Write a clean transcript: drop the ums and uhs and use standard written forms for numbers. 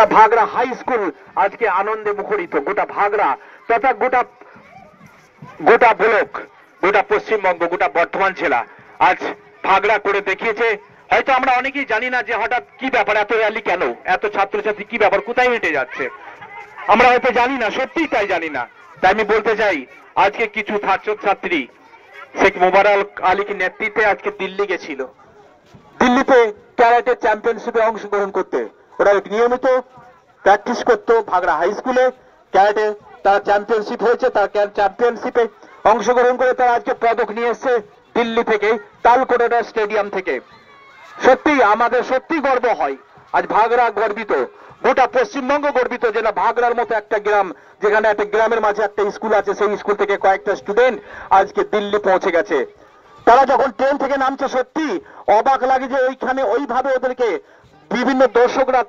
গোটা Bhagra high school আজকে আনন্দে মুখরিত, গোটা ভাগড়া তথা গোটা ব্লক, গোটা পশ্চিমবঙ্গ, গোটা বর্ধমান জেলা আজ ভাগড়া করে দেখিয়েছে। হয়তো আমরা অনেকেই জানি না যে হঠাৎ কি ব্যাপার, এত র্যালি কেন, এত ছাত্রছাত্রী কি ব্যাপার, কোথায় হেঁটে যাচ্ছে, আমরা হয়তো জানি না, সত্যিই তাই জানি না। তাই আমি বলতে চাই আজকে কিছু ছাত্রছাত্রী শেখ মুবারক আলীর নেতৃত্বে আজকে দিল্লি গেছিল, দিল্লিতে ক্যারাটে চ্যাম্পিয়নশিপে অংশগ্রহণ করতে। ওরা নিয়মিত প্র্যাকটিস করতো ভাগড়া হাই স্কুলে, ক্যারাটে তারা চ্যাম্পিয়নশিপ হয়েছে, তার চ্যাম্পিয়নশিপে অংশগ্রহণ করে তারা আজকে পদক নিয়ে এসছে দিল্লি থেকে, তালকোটরা স্টেডিয়াম থেকে। সত্যি আমাদের সত্যি গর্ব হয়, আজ ভাগড়া গর্বিত, গোটা পশ্চিমবঙ্গ গর্বিত যে না ভাগড়ার মতো একটা গ্রাম, যেখানে একটা গ্রামের মাঝে একটা স্কুল আছে, সেই স্কুল থেকে কয়েকটা স্টুডেন্ট আজকে দিল্লি পৌঁছে গেছে। তারা যখন ট্রেন থেকে নামছে সত্যি অবাক লাগে যে ওইখানে ওইভাবে ওদেরকে বিভিন্ন দর্শকরা